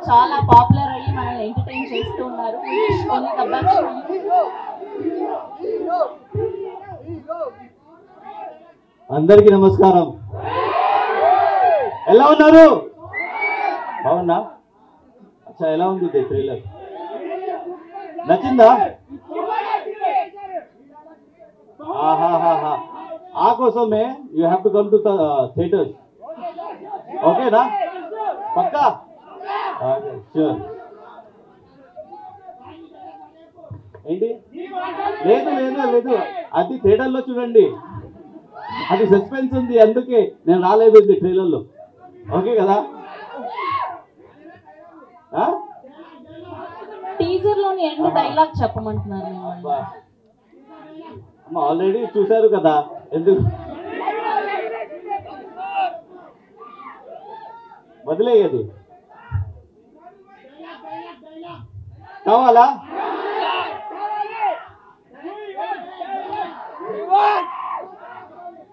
చాలా పాపులర్ అయ్యి మనం ఎంటర్టైన్ చేస్తూ ఉన్నారు. Only the best. అందరికీ నమస్కారం. ఎలా ఉన్నారు? బాగున్నా? అచ్చా, ఎలా ఉంది ట్రైలర్? నచ్చిందా? ఆహాహాహా, ఆ కోసమే you have to come to theatres. ఓకేనా? పక్కా? ష్యూర్. ఏంటి? లేదు లేదు లేదు, అది థియేటర్లో చూడండి. అది సస్పెన్స్ ఉంది, అందుకే నేను రాలేదు ఇది ట్రైలర్లో. ఓకే కదా? టీజర్ లోని ఎండ్ డైలాగ్ చెప్పమంటున్నారు. అమ్మ ఆల్రెడీ చూశారు కదా, ఎందుకు వదిలేయది? కావాలా?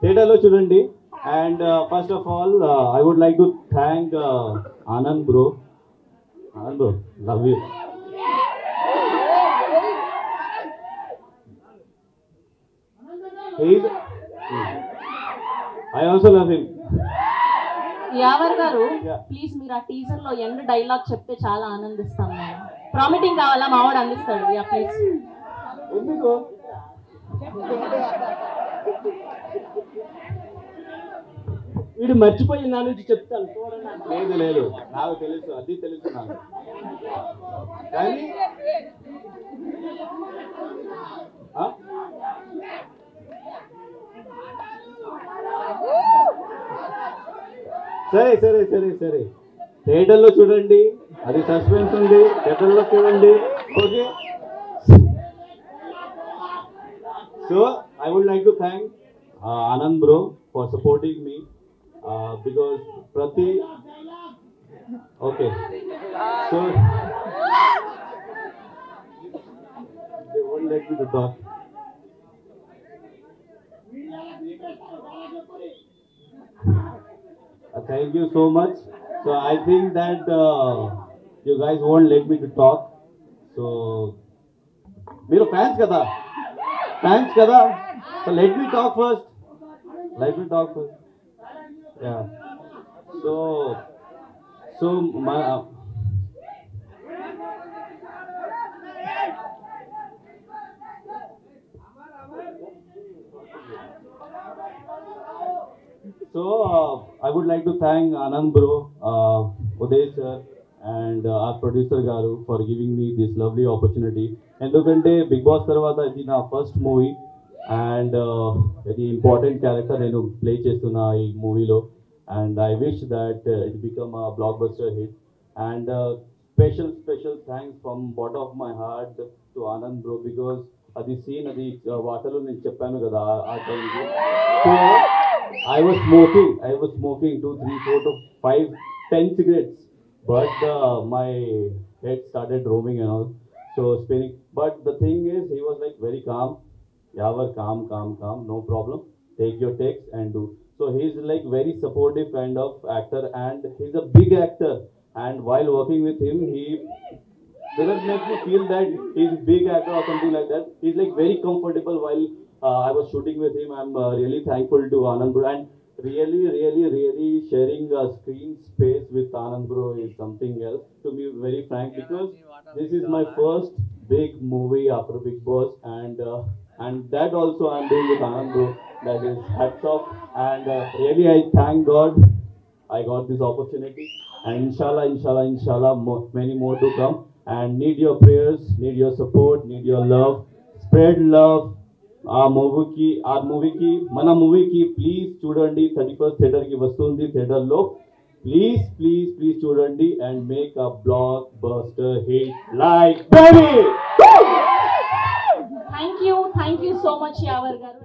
థియేటర్లో చూడండి. And first of all I would like to thank Anand bro. Anand bro, love you. I also love him. Yawar garu, please మీరు ఆ టీజర్ లో ఎండ్ డైలాగ్ చెప్తే చాలా ఆనందిస్తాం. ప్రామిటింగ్ కావాలా? మావాడు అందిస్తాడు. Yeah please. ఎందుకు? వీడు మర్చిపోయి నా నుంచి చెప్తాను. లేదు లేదు, నాకు తెలుసు, అది తెలుసు నాకు. కానీ సరే సరే సరే సరే, థియేటర్లో చూడండి, అది సస్పెన్స్ ఉంది. థియేటర్లో చూడండి. Okay. So I would like to thank Anand bro for supporting me because ప్రతి okay. So they won't let me to talk. Thank you so much. So I think that you guys won't let me to talk. So మీరు fans కదా, fans కదా. So let me talk first. Let me talk first. Yeah. So my I would like to thank Anand bro, Uday sir, and our producer garu for giving me this lovely opportunity. ఎందుకంటే big boss తర్వాత ఇది నా first movie and ఇది important character నేను play చేస్తున్నా ఈ మూవీలో. And I wish that it become a blockbuster hit. And special thanks from bottom of my heart to Anand bro because అది సీన్, అది వాటర్లో నేను చెప్పాను కదా ఆ టైంకి. So I was smoking 2, 3, 4 to 5, 10 cigarettes, but my head started roaming and all, so spinning. But the thing is, he was like very calm. Yavar, calm, no problem. Take your takes and do. So he's like very supportive kind of actor, and he's a big actor. And while working with him, he doesn't make me feel that he's a big actor or something like that. He's like very comfortable while I was shooting with him. I'm really thankful to Anand bro, and really sharing screen space with Anand bro is something else, to be very frank, because this is my first big movie after Bigg Boss, and that also I'm doing with Anand bro. That is hats off, and really I thank God I got this opportunity, and inshallah many more to come, and need your prayers, need your support, need your love. Spread love. ఆ మూవీకి మన మూవీకి please చూడండి. 31st థియేటర్కి వస్తుంది. థియేటర్లో please చూడండి and make a blockbuster hit like baby. Thank you so much Yawar గారు.